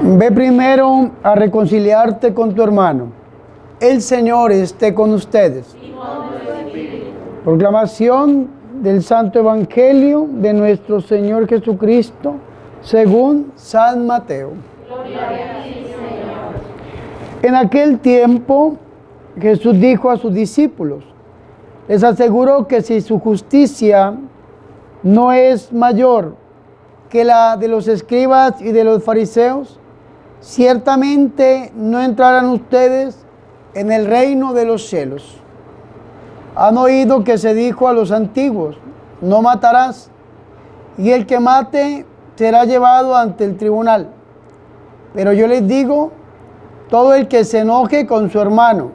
Ve primero a reconciliarte con tu hermano. El Señor esté con ustedes. Proclamación del Santo Evangelio de nuestro Señor Jesucristo según San Mateo. Gloria a ti, Señor. En aquel tiempo Jesús dijo a sus discípulos, les aseguro que si su justicia no es mayor que la de los escribas y de los fariseos, ciertamente no entrarán ustedes en el reino de los cielos. Han oído que se dijo a los antiguos, no matarás, y el que mate será llevado ante el tribunal. Pero yo les digo, todo el que se enoje con su hermano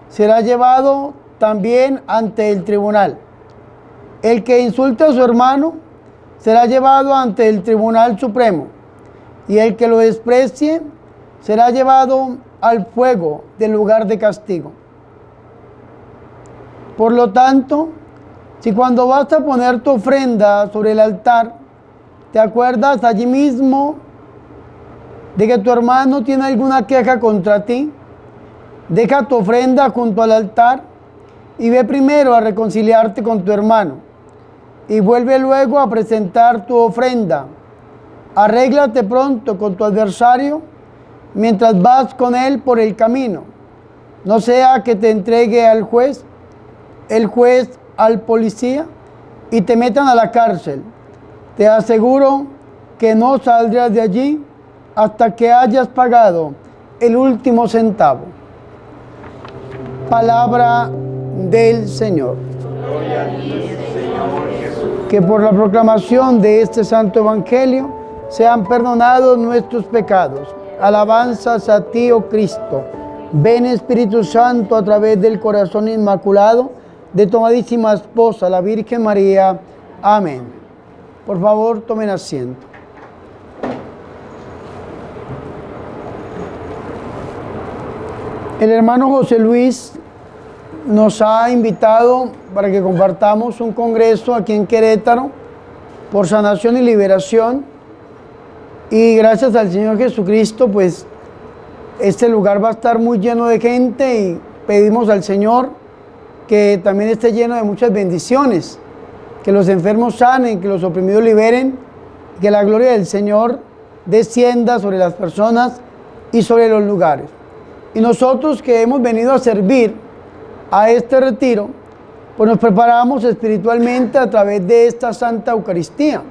será llevado también ante el tribunal. El que insulte a su hermano será llevado ante el Tribunal Supremo, y el que lo desprecie será llevado al fuego del lugar de castigo. Por lo tanto, si cuando vas a poner tu ofrenda sobre el altar, te acuerdas allí mismo de que tu hermano tiene alguna queja contra ti, deja tu ofrenda junto al altar y ve primero a reconciliarte con tu hermano, y vuelve luego a presentar tu ofrenda. Arréglate pronto con tu adversario mientras vas con él por el camino. No sea que te entregue al juez, el juez al policía y te metan a la cárcel. Te aseguro que no saldrás de allí hasta que hayas pagado el último centavo. Palabra del Señor. Gloria a ti, Señor Jesús. Que por la proclamación de este santo evangelio sean perdonados nuestros pecados. Alabanzas a ti, oh Cristo. Ven, Espíritu Santo, a través del corazón inmaculado de tu amadísima esposa, la Virgen María. Amén. Por favor, tomen asiento. El hermano José Luis nos ha invitado para que compartamos un congreso aquí en Querétaro por sanación y liberación, y gracias al Señor Jesucristo pues este lugar va a estar muy lleno de gente, y pedimos al Señor que también esté lleno de muchas bendiciones, que los enfermos sanen, que los oprimidos liberen, que la gloria del Señor descienda sobre las personas y sobre los lugares. Y nosotros que hemos venido a servir a este retiro, pues nos preparamos espiritualmente a través de esta Santa Eucaristía.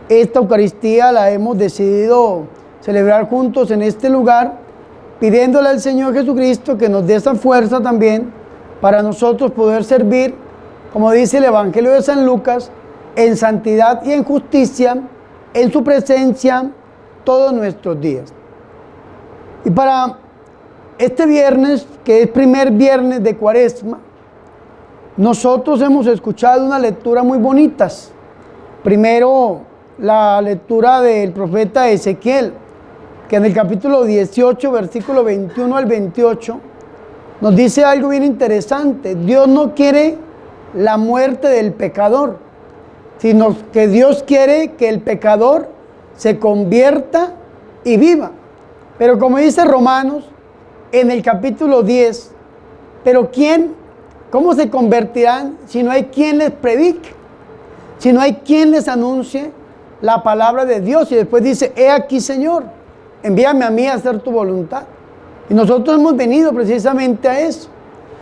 Esta Eucaristía la hemos decidido celebrar juntos en este lugar, pidiéndole al Señor Jesucristo que nos dé esa fuerza también para nosotros poder servir, como dice el Evangelio de San Lucas, en santidad y en justicia, en su presencia, todos nuestros días. Y para este viernes, que es primer viernes de Cuaresma, nosotros hemos escuchado unas lecturas muy bonitas. Primero, la lectura del profeta Ezequiel, que en el capítulo 18, versículo 21 al 28, nos dice algo bien interesante. Dios no quiere la muerte del pecador, sino que Dios quiere que el pecador se convierta y viva. Pero como dice Romanos, en el capítulo 10, pero ¿cómo se convertirán si no hay quien les predique? Si no hay quien les anuncie la palabra de Dios. Y después dice, he aquí, Señor, envíame a mí a hacer tu voluntad. Y nosotros hemos venido precisamente a eso,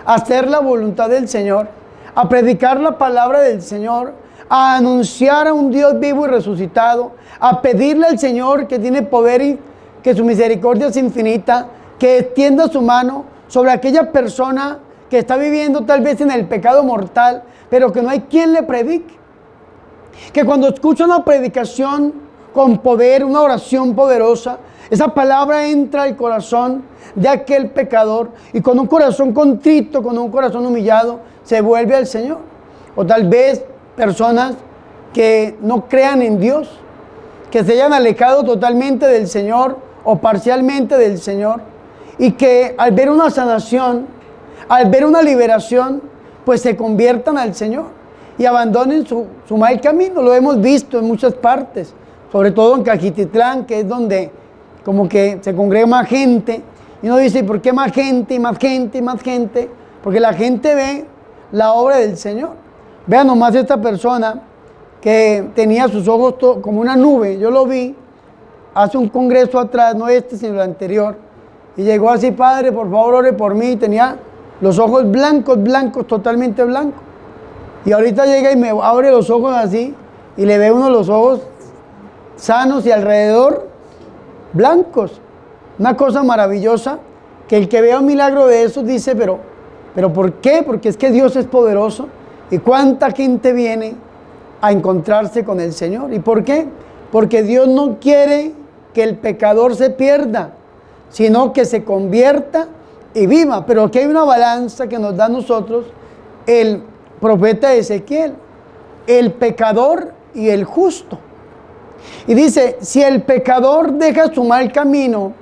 a hacer la voluntad del Señor, a predicar la palabra del Señor, a anunciar a un Dios vivo y resucitado, a pedirle al Señor, que tiene poder y que su misericordia es infinita, que extienda su mano sobre aquella persona que está viviendo tal vez en el pecado mortal, pero que no hay quien le predique. Que cuando escucha una predicación con poder, una oración poderosa, esa palabra entra al corazón de aquel pecador, y con un corazón contrito, con un corazón humillado, se vuelve al Señor. O tal vez personas que no crean en Dios, que se hayan alejado totalmente del Señor o parcialmente del Señor, y que al ver una sanación, al ver una liberación, pues se conviertan al Señor y abandonen su mal camino. Lo hemos visto en muchas partes, sobre todo en Cajititlán, que es donde como que se congrega más gente. Y uno dice, ¿por qué más gente y más gente y más gente? Porque la gente ve la obra del Señor. Vean nomás esta persona que tenía sus ojos como una nube. Yo lo vi hace un congreso atrás, no este, sino el anterior. Y llegó así, padre, por favor, ore por mí. Y tenía los ojos blancos, blancos, totalmente blancos. Y ahorita llega y me abre los ojos así. Y le ve uno los ojos sanos y alrededor blancos. Una cosa maravillosa, que el que vea un milagro de esos dice, pero ¿por qué? Porque es que Dios es poderoso. ¿Y cuánta gente viene a encontrarse con el Señor? ¿Y por qué? Porque Dios no quiere que el pecador se pierda, sino que se convierta y viva. Pero aquí hay una balanza que nos da a nosotros el profeta Ezequiel, el pecador y el justo. Y dice, si el pecador deja su mal camino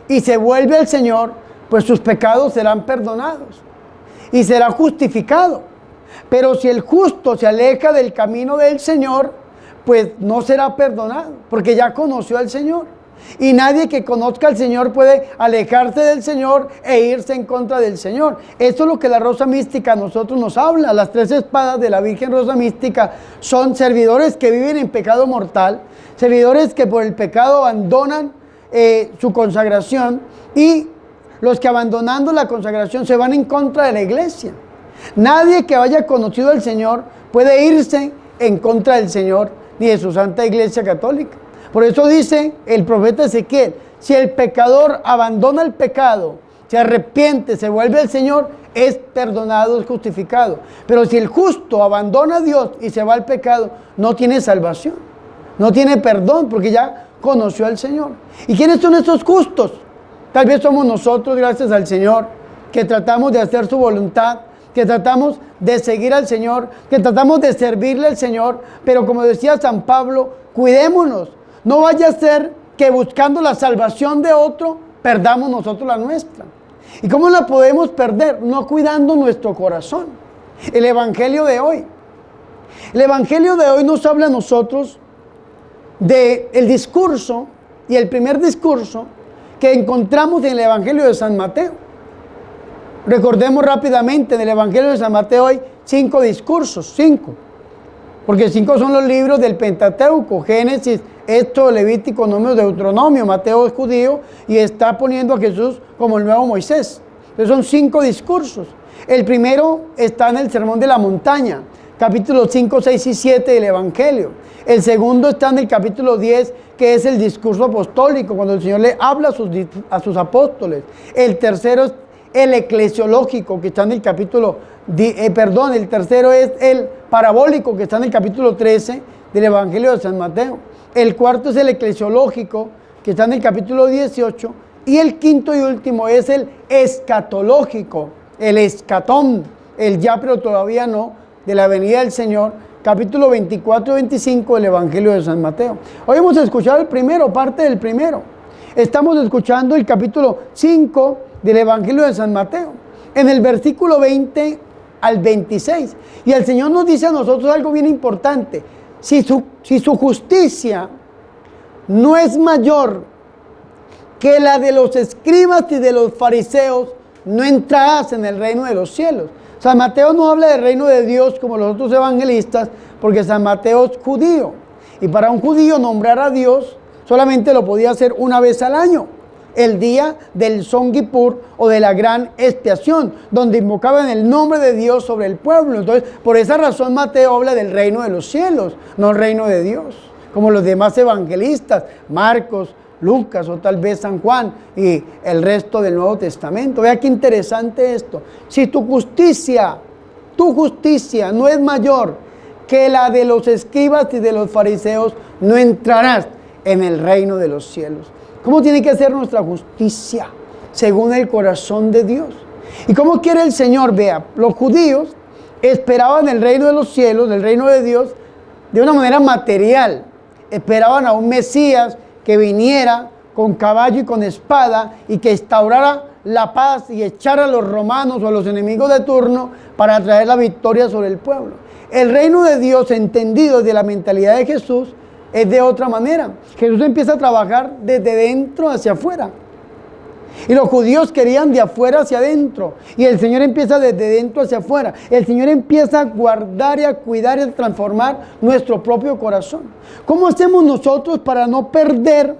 y se vuelve al Señor, pues sus pecados serán perdonados y será justificado. Pero si el justo se aleja del camino del Señor, pues no será perdonado, porque ya conoció al Señor. Y nadie que conozca al Señor puede alejarse del Señor e irse en contra del Señor. Esto es lo que la rosa mística a nosotros nos habla. Las 3 espadas de la Virgen Rosa Mística son servidores que viven en pecado mortal, servidores que por el pecado abandonan su consagración, y los que abandonando la consagración se van en contra de la iglesia. Nadie que haya conocido al Señor puede irse en contra del Señor ni de su Santa Iglesia Católica. Por eso dice el profeta Ezequiel, si el pecador abandona el pecado, se arrepiente, se vuelve al Señor, es perdonado, es justificado. Pero si el justo abandona a Dios y se va al pecado, no tiene salvación, no tiene perdón, porque ya conoció al Señor. ¿Y quiénes son estos justos? Tal vez somos nosotros, gracias al Señor, que tratamos de hacer su voluntad, que tratamos de seguir al Señor, que tratamos de servirle al Señor. Pero como decía San Pablo, cuidémonos. No vaya a ser que buscando la salvación de otro, perdamos nosotros la nuestra. ¿Y cómo la podemos perder? No cuidando nuestro corazón. El Evangelio de hoy. El Evangelio de hoy nos habla a nosotros del discurso, y el primer discurso que encontramos en el Evangelio de San Mateo. Recordemos rápidamente, en el Evangelio de San Mateo hay 5 discursos, 5. Porque 5 son los libros del Pentateuco: Génesis, Éxodo, Levítico, Número, Deuteronomio. Mateo es judío y está poniendo a Jesús como el nuevo Moisés. Entonces son 5 discursos. El primero está en el Sermón de la Montaña, capítulos 5, 6 y 7 del Evangelio. El segundo está en el capítulo 10, que es el discurso apostólico, cuando el Señor le habla a sus apóstoles. El tercero es el eclesiológico, que está en el capítulo, el tercero es el parabólico, que está en el capítulo 13 del Evangelio de San Mateo. El cuarto es el eclesiológico, que está en el capítulo 18. Y el quinto y último es el escatológico, el escatón, el ya pero todavía no, de la venida del Señor, capítulo 24 y 25 del Evangelio de San Mateo. Hoy hemos escuchado el primero, parte del primero. Estamos escuchando el capítulo 5 del Evangelio de San Mateo, en el versículo 20 al 26. Y el Señor nos dice a nosotros algo bien importante. Si su justicia no es mayor que la de los escribas y de los fariseos, no entrarás en el reino de los cielos. San Mateo no habla del reino de Dios como los otros evangelistas, porque San Mateo es judío. Y para un judío nombrar a Dios solamente lo podía hacer una vez al año, el día del Yom Kippur o de la gran expiación, donde invocaban el nombre de Dios sobre el pueblo. Entonces, por esa razón Mateo habla del reino de los cielos, no el reino de Dios, como los demás evangelistas, Marcos, Lucas o tal vez San Juan y el resto del Nuevo Testamento. Vea qué interesante esto. Si tu justicia no es mayor que la de los escribas y de los fariseos, no entrarás en el reino de los cielos. ¿Cómo tiene que ser nuestra justicia? Según el corazón de Dios. ¿Y cómo quiere el Señor? Vea, los judíos esperaban el reino de los cielos, el reino de Dios, de una manera material. Esperaban a un Mesías que viniera con caballo y con espada y que instaurara la paz y echara a los romanos o a los enemigos de turno para traer la victoria sobre el pueblo. El reino de Dios, entendido desde la mentalidad de Jesús, es de otra manera. Jesús empieza a trabajar desde dentro hacia afuera. Y los judíos querían de afuera hacia adentro. Y el Señor empieza desde dentro hacia afuera. El Señor empieza a guardar y a cuidar y a transformar nuestro propio corazón. ¿Cómo hacemos nosotros para no perder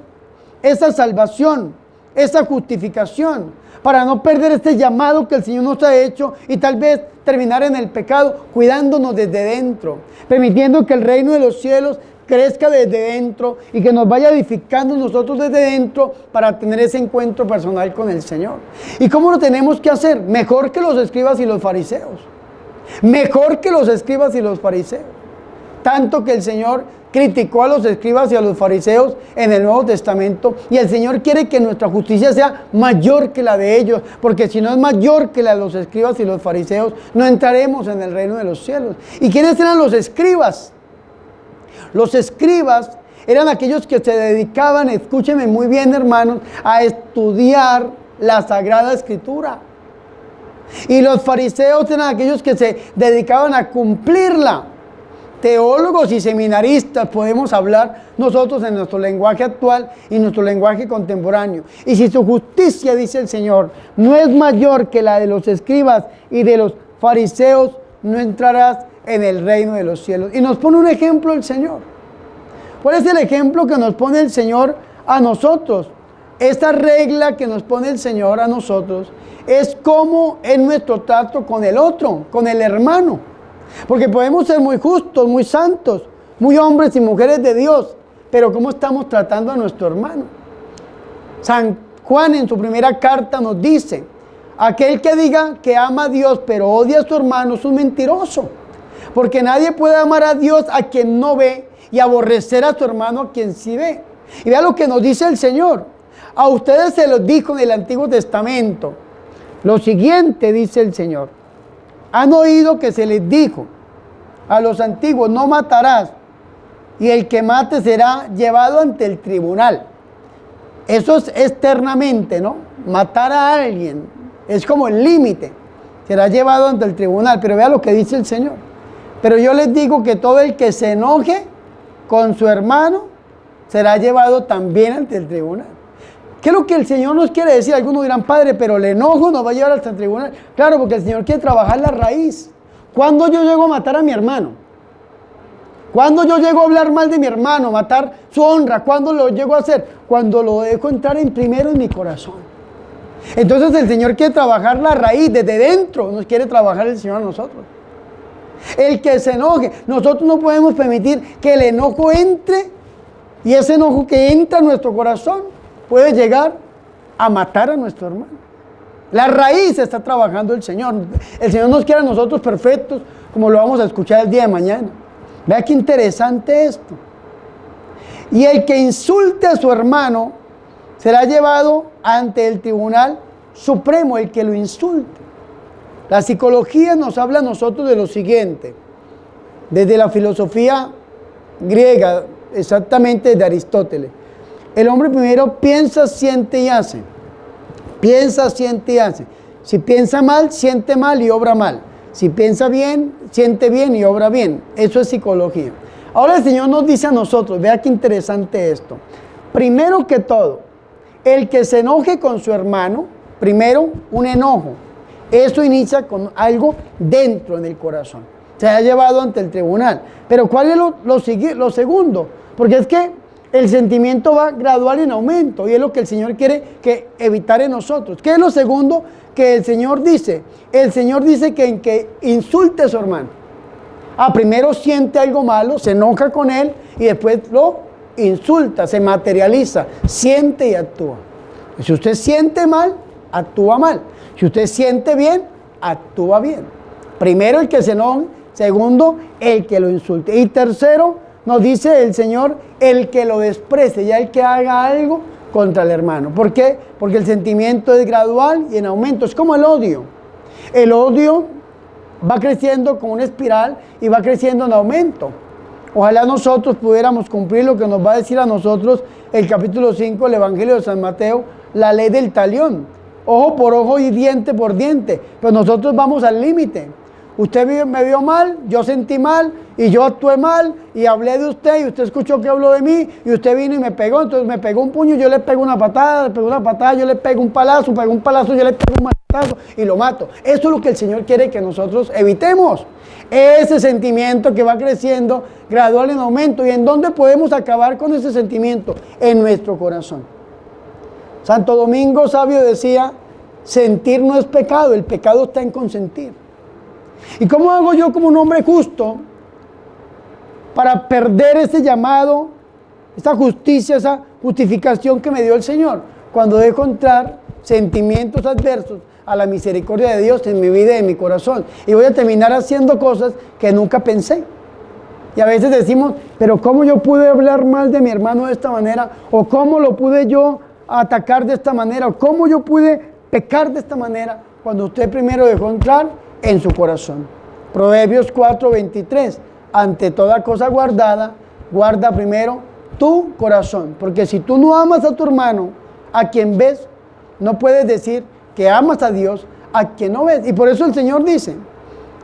esa salvación, esa justificación? Para no perder este llamado que el Señor nos ha hecho y tal vez terminar en el pecado, cuidándonos desde dentro, permitiendo que el reino de los cielos crezca desde dentro y que nos vaya edificando nosotros desde dentro para tener ese encuentro personal con el Señor. ¿Y cómo lo tenemos que hacer? Mejor que los escribas y los fariseos. Mejor que los escribas y los fariseos. Tanto que el Señor criticó a los escribas y a los fariseos en el Nuevo Testamento, y el Señor quiere que nuestra justicia sea mayor que la de ellos, porque si no es mayor que la de los escribas y los fariseos, no entraremos en el reino de los cielos. ¿Y quiénes eran los escribas? Los escribas eran aquellos que se dedicaban, escúchenme muy bien hermanos, a estudiar la Sagrada Escritura. Y los fariseos eran aquellos que se dedicaban a cumplirla. Teólogos y seminaristas podemos hablar nosotros en nuestro lenguaje actual y nuestro lenguaje contemporáneo. Y si su justicia, dice el Señor, no es mayor que la de los escribas y de los fariseos, no entrarás en el reino de los cielos. Y nos pone un ejemplo el Señor. ¿Cuál es el ejemplo que nos pone el Señor a nosotros? Esta regla que nos pone el Señor a nosotros es cómo es nuestro trato con el otro, con el hermano. Porque podemos ser muy justos, muy santos, muy hombres y mujeres de Dios, pero ¿cómo estamos tratando a nuestro hermano? San Juan en su primera carta nos dice: aquel que diga que ama a Dios pero odia a su hermano es un mentiroso, porque nadie puede amar a Dios a quien no ve y aborrecer a su hermano a quien sí ve. Y vea lo que nos dice el Señor: a ustedes se los dijo en el Antiguo Testamento lo siguiente, dice el Señor: han oído que se les dijo a los antiguos, no matarás, y el que mate será llevado ante el tribunal. Eso es externamente, ¿no? Matar a alguien es como el límite, será llevado ante el tribunal. Pero vea lo que dice el Señor: pero yo les digo que todo el que se enoje con su hermano será llevado también ante el tribunal. ¿Qué es lo que el Señor nos quiere decir? Algunos dirán: Padre, pero el enojo nos va a llevar hasta el tribunal. Claro, porque el Señor quiere trabajar la raíz. ¿Cuándo yo llego a matar a mi hermano? ¿Cuándo yo llego a hablar mal de mi hermano, matar su honra? ¿Cuándo lo llego a hacer? Cuando lo dejo entrar primero en mi corazón. Entonces el Señor quiere trabajar la raíz desde dentro. Nos quiere trabajar el Señor a nosotros. El que se enoje, nosotros no podemos permitir que el enojo entre, y ese enojo que entra en nuestro corazón puede llegar a matar a nuestro hermano. La raíz está trabajando el Señor. El Señor nos quiere a nosotros perfectos, como lo vamos a escuchar el día de mañana. Vea qué interesante esto. Y el que insulte a su hermano será llevado ante el tribunal supremo, el que lo insulte. La psicología nos habla a nosotros de lo siguiente, desde la filosofía griega, exactamente de Aristóteles. El hombre primero piensa, siente y hace. Piensa, siente y hace. Si piensa mal, siente mal y obra mal. Si piensa bien, siente bien y obra bien. Eso es psicología. Ahora el Señor nos dice a nosotros, vea qué interesante esto. Primero que todo, el que se enoje con su hermano, primero un enojo. Eso inicia con algo dentro en el corazón. Se ha llevado ante el tribunal. Pero ¿cuál es lo segundo? Porque es que el sentimiento va gradual en aumento, y es lo que el Señor quiere que evitar en nosotros. ¿Qué es lo segundo que el Señor dice? El Señor dice que en que insulte a su hermano. Primero siente algo malo, se enoja con él y después lo insulta, se materializa, siente y actúa. Si usted siente mal, actúa mal. Si usted siente bien, actúa bien. Primero el que se enoje, segundo el que lo insulte, y tercero nos dice el Señor, el que lo desprecie, ya el que haga algo contra el hermano. ¿Por qué? Porque el sentimiento es gradual y en aumento. Es como el odio. El odio va creciendo como una espiral y va creciendo en aumento. Ojalá nosotros pudiéramos cumplir lo que nos va a decir a nosotros el capítulo 5 del Evangelio de San Mateo, la ley del talión. Ojo por ojo y diente por diente. Pero nosotros vamos al límite. usted me vio mal, yo sentí mal y yo actué mal y hablé de usted y usted escuchó que habló de mí y usted vino y me pegó, entonces me pegó un puño, yo le pego una patada, yo le pego un palazo, yo le pego un matazo y lo mato. Eso es lo que el Señor quiere que nosotros evitemos. Ese sentimiento que va creciendo gradual en aumento. ¿Y en dónde podemos acabar con ese sentimiento? En nuestro corazón. Santo Domingo Sabio decía, sentir no es pecado, el pecado está en consentir. ¿Y cómo hago yo como un hombre justo para perder ese llamado, esa justicia, esa justificación que me dio el Señor? Cuando dejo entrar sentimientos adversos a la misericordia de Dios en mi vida y en mi corazón. Y voy a terminar haciendo cosas que nunca pensé. Y a veces decimos, pero ¿cómo yo pude hablar mal de mi hermano de esta manera? ¿O cómo lo pude yo atacar de esta manera? ¿O cómo yo pude pecar de esta manera? Cuando usted primero dejó entrar en su corazón. Proverbios 4:23. Ante toda cosa guardada, guarda primero tu corazón. Porque si tú no amas a tu hermano, a quien ves, no puedes decir que amas a Dios a quien no ves. Y por eso el Señor dice,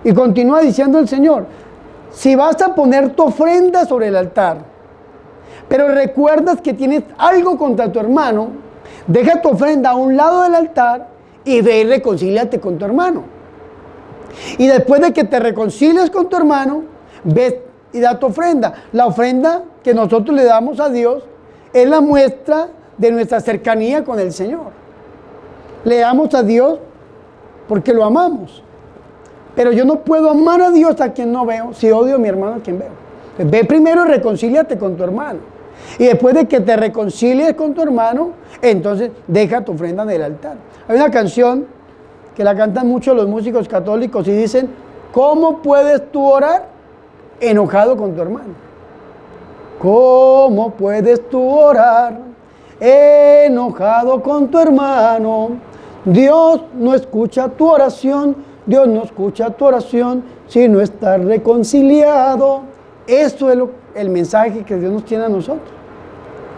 y continúa diciendo el Señor, si vas a poner tu ofrenda sobre el altar, pero recuerdas que tienes algo contra tu hermano, deja tu ofrenda a un lado del altar y ve y reconcíliate con tu hermano. Y después de que te reconcilies con tu hermano, ves y da tu ofrenda. La ofrenda que nosotros le damos a Dios es la muestra de nuestra cercanía con el Señor. Le damos a Dios porque lo amamos. Pero yo no puedo amar a Dios a quien no veo si odio a mi hermano a quien veo. Entonces, ve primero y reconcíliate con tu hermano. Y después de que te reconcilies con tu hermano, entonces deja tu ofrenda en el altar. Hay una canción que la cantan mucho los músicos católicos y dicen, ¿cómo puedes tú orar enojado con tu hermano? ¿Cómo puedes tú orar enojado con tu hermano? Dios no escucha tu oración, Dios no escucha tu oración si no estás reconciliado. Eso es el mensaje que Dios nos tiene a nosotros.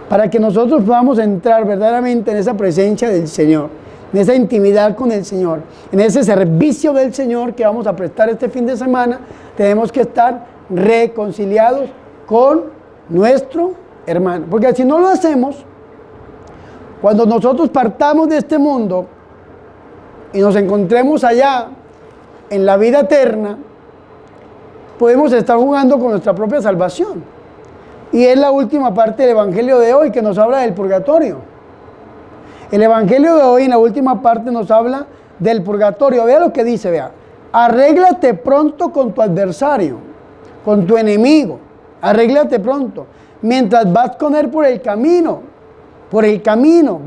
Para que nosotros podamos entrar verdaderamente en esa presencia del Señor, en esa intimidad con el Señor, en ese servicio del Señor que vamos a prestar este fin de semana, tenemos que estar reconciliados con nuestro hermano. Porque si no lo hacemos, cuando nosotros partamos de este mundo y nos encontremos allá en la vida eterna, podemos estar jugando con nuestra propia salvación. Y es la última parte del Evangelio de hoy que nos habla del purgatorio. El Evangelio de hoy en la última parte nos habla del purgatorio. Vea lo que dice, vea. Arréglate pronto con tu adversario, con tu enemigo. Arréglate pronto. Mientras vas con él por el camino,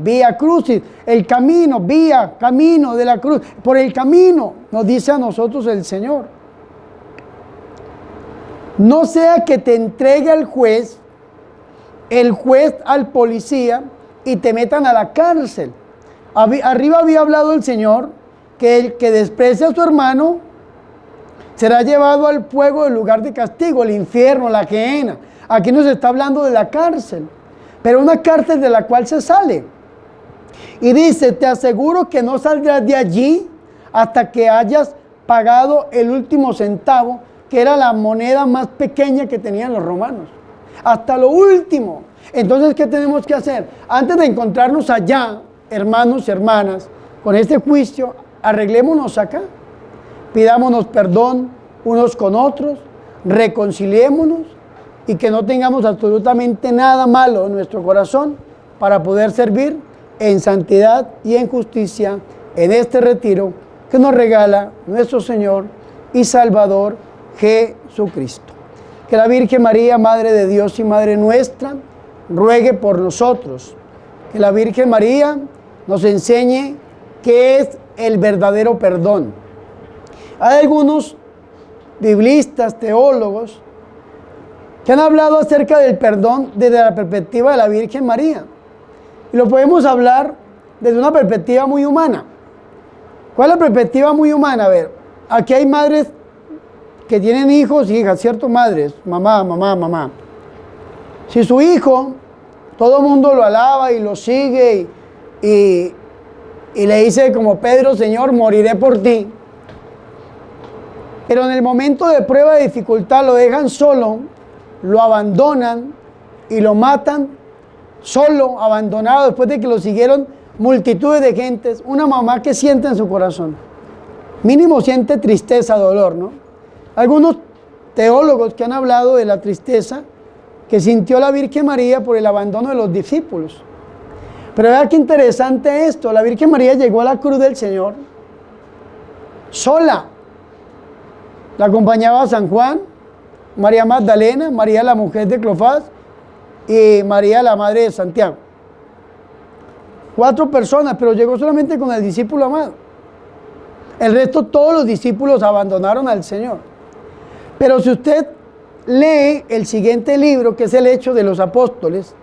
vía crucis, el camino, vía, camino de la cruz, por el camino, nos dice a nosotros el Señor. No sea que te entregue al juez, el juez al policía y te metan a la cárcel. Arriba había hablado el Señor que el que desprecia a su hermano será llevado al fuego del lugar de castigo, el infierno, la gehenna. Aquí nos está hablando de la cárcel, pero una cárcel de la cual se sale. Y dice, te aseguro que no saldrás de allí hasta que hayas pagado el último centavo, que era la moneda más pequeña que tenían los romanos. Hasta lo último. Entonces, ¿qué tenemos que hacer? Antes de encontrarnos allá, hermanos y hermanas, con este juicio, arreglémonos acá. Pidámonos perdón unos con otros, reconciliémonos y que no tengamos absolutamente nada malo en nuestro corazón para poder servir en santidad y en justicia en este retiro que nos regala nuestro Señor y Salvador Jesucristo. Que la Virgen María, Madre de Dios y Madre nuestra, ruegue por nosotros. Que la Virgen María nos enseñe qué es el verdadero perdón. Hay algunos biblistas, teólogos, que han hablado acerca del perdón desde la perspectiva de la Virgen María. Y lo podemos hablar desde una perspectiva muy humana. ¿Cuál es la perspectiva muy humana? A ver, aquí hay madres que tienen hijos y hijas, ¿cierto? Madres, mamá. Si su hijo, todo el mundo lo alaba y lo sigue y le dice como Pedro, Señor, moriré por ti. Pero en el momento de prueba de dificultad lo dejan solo, lo abandonan y lo matan solo, abandonado, después de que lo siguieron multitudes de gentes. Una mamá que siente en su corazón, mínimo siente tristeza, dolor, ¿no? Algunos teólogos que han hablado de la tristeza que sintió la Virgen María por el abandono de los discípulos. Pero vea qué interesante esto, la Virgen María llegó a la cruz del Señor sola. La acompañaba San Juan, María Magdalena, María la mujer de Cleofás y María la madre de Santiago. 4 personas, pero llegó solamente con el discípulo amado. El resto, todos los discípulos abandonaron al Señor. Pero si usted lee el siguiente libro, que es el Hechos de los Apóstoles,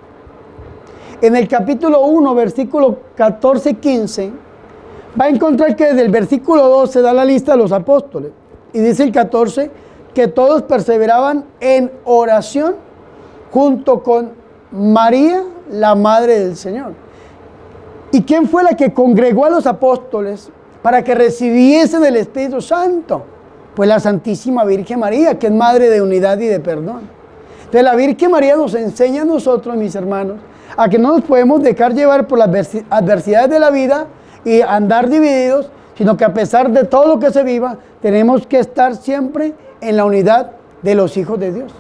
en el capítulo 1, versículo 14 y 15, va a encontrar que desde el versículo 12 da la lista de los apóstoles. Y dice el 14, que todos perseveraban en oración junto con María, la madre del Señor. ¿Y quién fue la que congregó a los apóstoles para que recibiesen el Espíritu Santo? Pues la Santísima Virgen María, que es madre de unidad y de perdón. Entonces la Virgen María nos enseña a nosotros, mis hermanos, a que no nos podemos dejar llevar por las adversidades de la vida y andar divididos, sino que a pesar de todo lo que se viva, tenemos que estar siempre en la unidad de los hijos de Dios.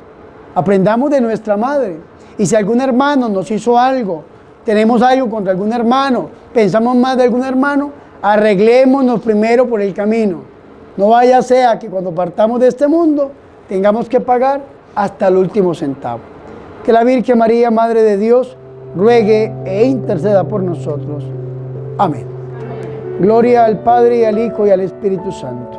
Aprendamos de nuestra madre. Y si algún hermano nos hizo algo, tenemos algo contra algún hermano, pensamos más de algún hermano, arreglémonos primero por el camino. No vaya sea que cuando partamos de este mundo tengamos que pagar hasta el último centavo. Que la Virgen María, Madre de Dios, ruegue e interceda por nosotros. Amén. Gloria al Padre, y al Hijo, y al Espíritu Santo.